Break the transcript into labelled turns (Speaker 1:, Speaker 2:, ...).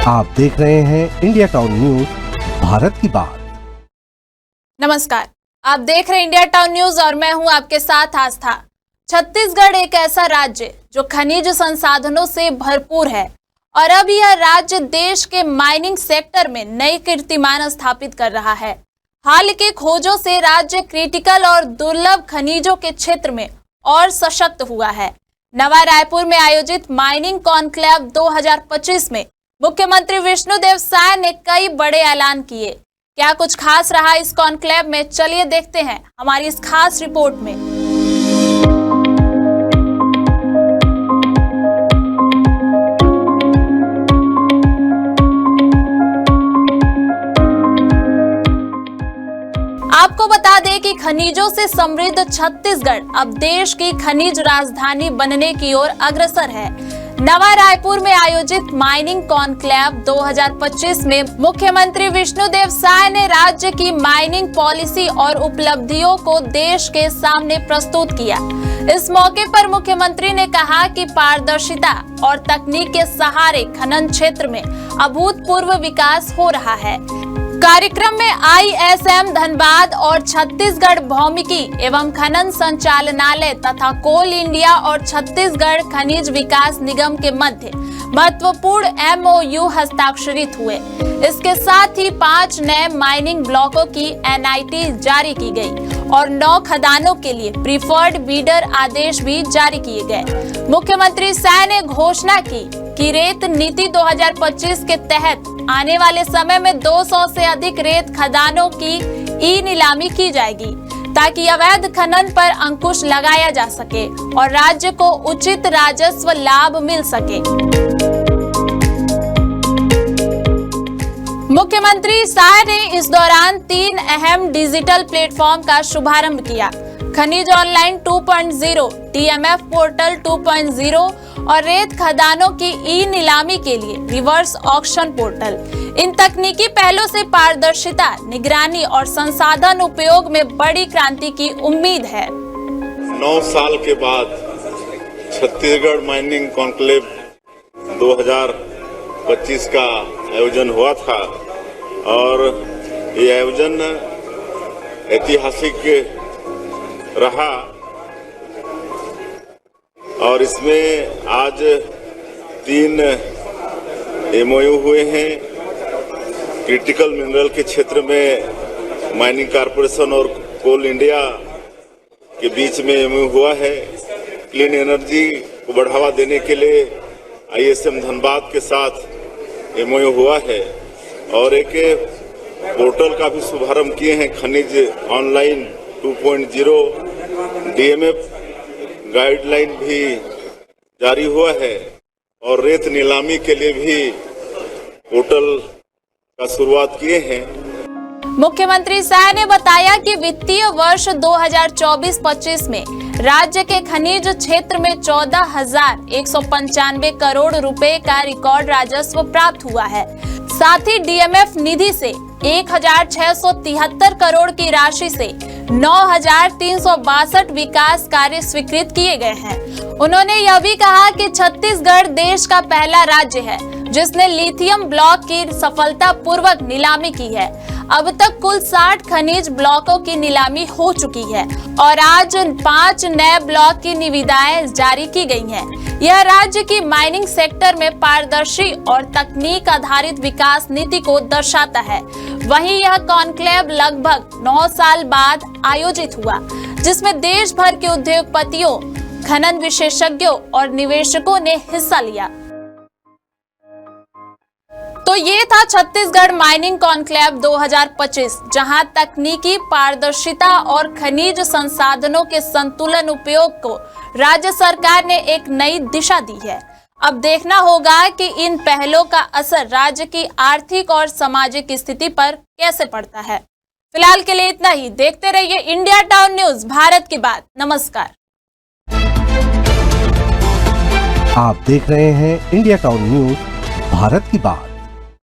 Speaker 1: आप देख रहे हैं इंडिया टाउन न्यूज, भारत की बात।
Speaker 2: नमस्कार, आप देख रहे हैं इंडिया टाउन न्यूज और मैं हूं आपके साथ आस्था। छत्तीसगढ़ एक ऐसा राज्य जो खनिज संसाधनों से भरपूर है और अब यह राज्य देश के माइनिंग सेक्टर में नई कीर्तिमान स्थापित कर रहा है। हाल के खोजों से राज्य क्रिटिकल और दुर्लभ खनिजों के क्षेत्र में और सशक्त हुआ है। नवा रायपुर में आयोजित माइनिंग कॉन्क्लेव 2025 में मुख्यमंत्री विष्णुदेव साय ने कई बड़े ऐलान किए। क्या कुछ खास रहा इस कॉन्क्लेव में, चलिए देखते हैं हमारी इस खास रिपोर्ट में। आपको बता दें कि खनिजों से समृद्ध छत्तीसगढ़ अब देश की खनिज राजधानी बनने की ओर अग्रसर है। नवा रायपुर में आयोजित माइनिंग कॉन्क्लेव 2025 में मुख्यमंत्री विष्णुदेव साय ने राज्य की माइनिंग पॉलिसी और उपलब्धियों को देश के सामने प्रस्तुत किया। इस मौके पर मुख्यमंत्री ने कहा कि पारदर्शिता और तकनीक के सहारे खनन क्षेत्र में अभूतपूर्व विकास हो रहा है। कार्यक्रम में ISM धनबाद और छत्तीसगढ़ भौमिकी एवं खनन संचालनालय तथा कोल इंडिया और छत्तीसगढ़ खनिज विकास निगम के मध्य महत्वपूर्ण MOU हस्ताक्षरित हुए। इसके साथ ही 5 नए माइनिंग ब्लॉकों की NIT जारी की गई और 9 खदानों के लिए प्रीफर्ड बीडर आदेश भी जारी किए गए। मुख्यमंत्री साय ने घोषणा की कि रेत नीति 2025 के तहत आने वाले समय में 200 से अधिक रेत खदानों की ई-नीलामी की जाएगी ताकि अवैध खनन पर अंकुश लगाया जा सके और राज्य को उचित राजस्व लाभ मिल सके। मुख्यमंत्री साय ने इस दौरान 3 अहम डिजिटल प्लेटफॉर्म का शुभारंभ किया। खनिज ऑनलाइन 2.0, TMF पोर्टल 2.0 और रेत खदानों की ई-नीलामी के लिए रिवर्स ऑक्शन पोर्टल। इन तकनीकी पहलों से पारदर्शिता, निगरानी और संसाधन उपयोग में बड़ी क्रांति की उम्मीद है।
Speaker 3: 9 साल के बाद छत्तीसगढ़ माइनिंग कॉन्क्लेव 2025 का आयोजन हुआ था और ये आयोजन ऐतिहासिक रहा और इसमें आज 3 MOU हुए हैं। क्रिटिकल मिनरल के क्षेत्र में माइनिंग कॉरपोरेशन और कोल इंडिया के बीच में MOU हुआ है। क्लीन एनर्जी को बढ़ावा देने के लिए ISM धनबाद के साथ MOU हुआ है और एक पोर्टल का भी शुभारंभ किए हैं। खनिज ऑनलाइन 2.0, DMF गाइडलाइन भी जारी हुआ है और रेत नीलामी के लिए भी पोर्टल का शुरुआत किए हैं।
Speaker 2: मुख्यमंत्री साय ने बताया कि वित्तीय वर्ष 2024-25 में राज्य के खनिज क्षेत्र में 14,195 करोड़ रुपए का रिकॉर्ड राजस्व प्राप्त हुआ है। साथ ही DMF निधि से 1,673 करोड़ की राशि से 9,362 विकास कार्य स्वीकृत किए गए हैं। उन्होंने यह भी कहा कि छत्तीसगढ़ देश का पहला राज्य है जिसने लिथियम ब्लॉक की सफलतापूर्वक नीलामी की है। अब तक कुल 60 खनिज ब्लॉकों की नीलामी हो चुकी है और आज 5 नए ब्लॉक की निविदाएं जारी की गई हैं। यह राज्य की माइनिंग सेक्टर में पारदर्शी और तकनीक आधारित विकास नीति को दर्शाता है। वहीं यह कॉन्क्लेव लगभग 9 साल बाद आयोजित हुआ जिसमें देश भर के उद्योगपतियों, खनन विशेषज्ञों और निवेशकों ने हिस्सा लिया। तो ये था छत्तीसगढ़ माइनिंग कॉन्क्लेव 2025, जहां तकनीकी पारदर्शिता और खनिज संसाधनों के संतुलन उपयोग को राज्य सरकार ने एक नई दिशा दी है। अब देखना होगा कि इन पहलों का असर राज्य की आर्थिक और सामाजिक स्थिति पर कैसे पड़ता है। फिलहाल के लिए इतना ही। देखते रहिए इंडिया टाउन न्यूज, भारत की बात। नमस्कार।
Speaker 1: आप देख रहे हैं इंडिया टाउन न्यूज, भारत की बात।